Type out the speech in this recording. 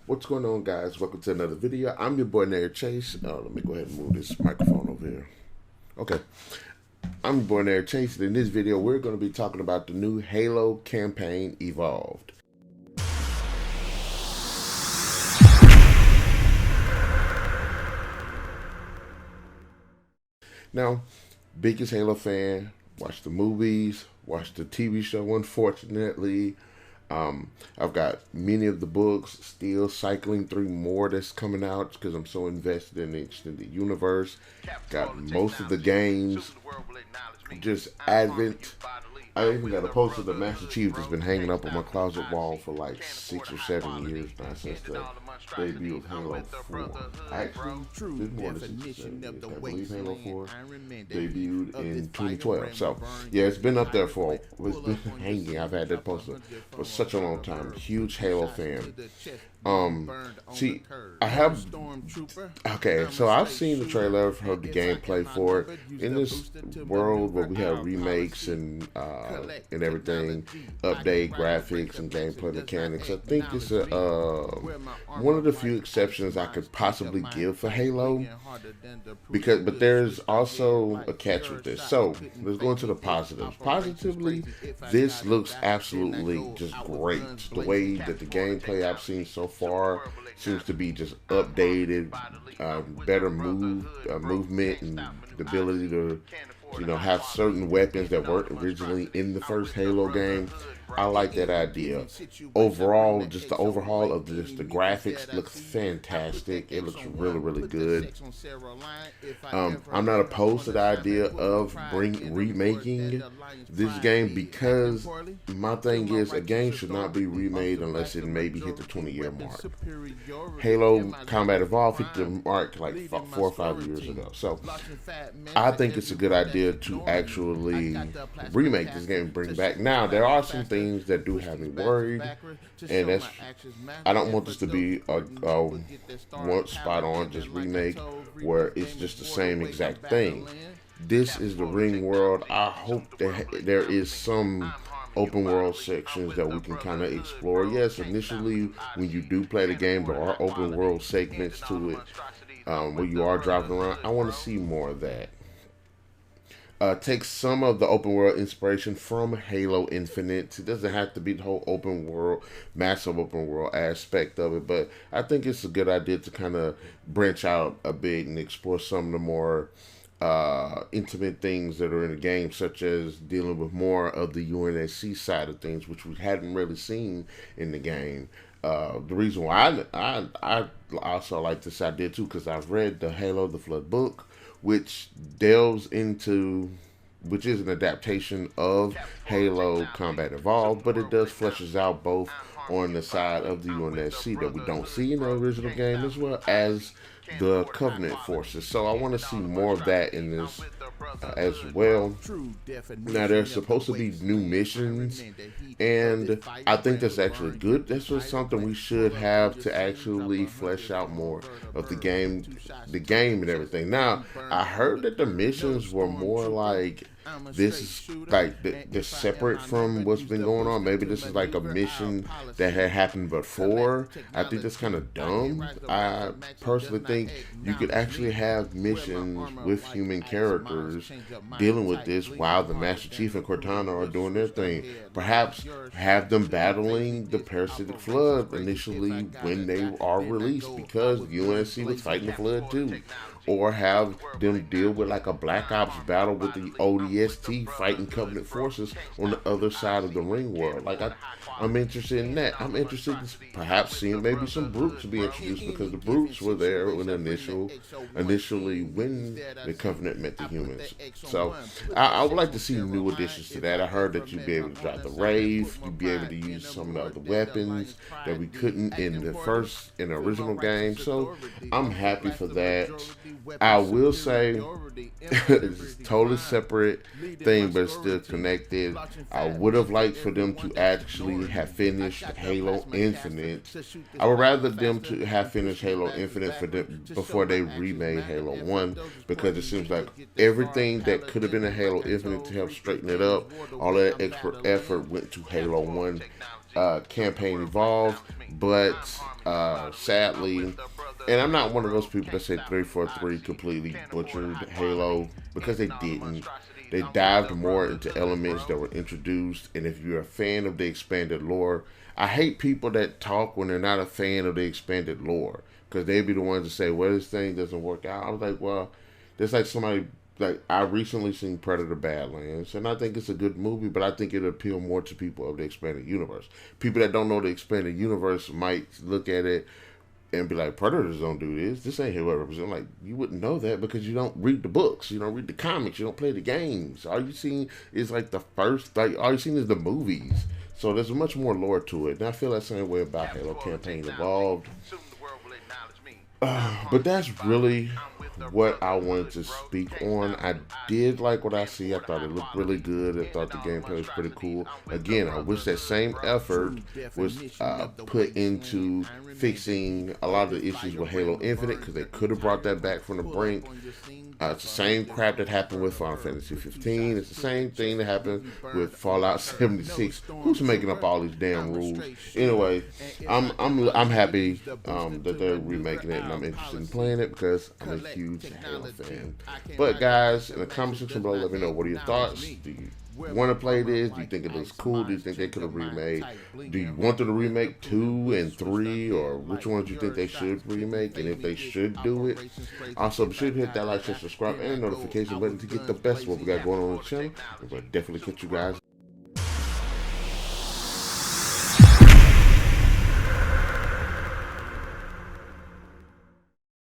What's going on, guys? Welcome to another video. I'm your boy NarikChase. Let me go ahead and move this microphone over here. Okay. I'm your boy NarikChase. In this video, we're going to be talking about the new Halo campaign Evolved. Now, biggest Halo fan, watched the movies, watched the TV show, unfortunately. I've got many of the books, still cycling through more that's coming out because I'm so invested in the extended universe. Got most of the games, just Advent. I even got a poster of the Master Chief that's been hanging up on my closet wall for like 6 or 7 years now since the debut of Halo 4. Actually, it's more than 6 or 7 years. I believe Halo 4 debuted in 2012. So, yeah, it's been up there for, it's been hanging. I've had that poster for such a long time. Huge Halo fan. See, I have, okay, so I've seen the trailer, I've heard the gameplay for it. In this world where we have remakes and everything, update graphics and gameplay mechanics, I think it's one of the few exceptions I could possibly give for Halo. But there's also a catch with this. So let's go into the positives. Positively, this looks absolutely just great. The way that the gameplay I've seen so far seems to be just updated, better movement, and the ability to, have certain weapons that weren't originally in the first Halo game. I like that idea. Overall, just the overhaul of the graphics looks fantastic. It looks really, really good. I'm not opposed to the idea of remaking this game because my thing is a game should not be remade unless it maybe hit the 20-year mark. Halo Combat Evolved hit the mark like 4 or 5 years ago. So I think it's a good idea to actually remake this game and bring it back. Now, there are some things that do have me worried, and that's, I don't want this to be a one spot on just remake where it's just the same exact thing. This is the ring world. I hope that there is some open world sections that we can kind of explore. Yes, initially when you do play the game, there are open world segments to it where you are driving around. I want to see more of that. Take some of the open world inspiration from Halo Infinite. It doesn't have to be the whole open world, massive open world aspect of it, but I think it's a good idea to kind of branch out a bit and explore some of the more intimate things that are in the game, such as dealing with more of the UNSC side of things, which we hadn't really seen in the game. The reason why I also like this idea too, because I've read the Halo the Flood book, which delves into, which is an adaptation of Halo Combat Evolved, but it does fleshes out both on the side of the UNSC that we don't see in the original game, as well as the Covenant forces. So I want to see more of that in this as well. Now, there's supposed to be new missions, and I think that's actually good. That's just something we should have to actually flesh out more of the game and everything. Now, I heard that the missions were more like, this is like they're separate from what's been going on. Maybe this is like a mission that had happened before. I think that's kind of dumb. I personally think you could actually have missions with human characters dealing with this while the Master Chief and Cortana are doing their thing. Perhaps have them battling the parasitic flood initially when they are released, because UNSC was fighting the flood too. Or have them deal with like a Black Ops battle with the ODST fighting Covenant forces on the other side of the ring world. Like I'm interested in that. I'm interested in perhaps seeing maybe some brutes be introduced, because the brutes were there when initially when the Covenant met the humans. So I would like to see new additions to that. I heard that you'd be able to drive the Rave, you'd be able to use some of the other weapons that we couldn't in the original game. So I'm happy for that. I will say it's a totally separate thing, but it's still connected. I would have liked for them to actually have finished Halo Infinite. I would rather them to have finished Halo Infinite before they remade Halo 1, because it seems like everything that could have been a Halo Infinite to help straighten it up, all that extra effort went to Halo 1. campaign evolved, but sadly, and I'm not one of those people that say 343 completely butchered Halo, because they didn't. They dived more into elements that were introduced, and if you're a fan of the expanded lore, I hate people that talk when they're not a fan of the expanded lore, because they be the ones that say, well, this thing doesn't work out. I was like, well, there's like somebody, like, I recently seen Predator Badlands, and I think it's a good movie, but I think it'll appeal more to people of the expanded universe. People that don't know the expanded universe might look at it and be like, Predators don't do this. This ain't whoever represent. Like, you wouldn't know that because you don't read the books, you don't read the comics, you don't play the games. All you seen is like the first, like all you seen is the movies. So there's much more lore to it, and I feel that same way about Halo Campaign Evolved. But that's really what I wanted to speak on. I did like what I see. I thought it looked really good. I thought the gameplay was pretty cool. Again, I wish that same effort was put into fixing a lot of the issues with Halo Infinite, because they could have brought that back from the brink. It's the same crap that happened with Final Fantasy 15. It's the same thing that happened with Fallout 76. Who's making up all these damn rules? Anyway, I'm happy that they're remaking it, and I'm interested in playing it because I'm a huge Halo fan. But guys, in the comment section below, let me know, what are your thoughts? Do you want to play this? Do you think it looks cool? Do you think they could have remade? Do you want them to remake 2 and 3, or which ones do you think they should remake, and if they should do it? Also, be sure to hit that like, share, subscribe, and notification button to get the best of what we got going on the channel. We'll definitely catch you guys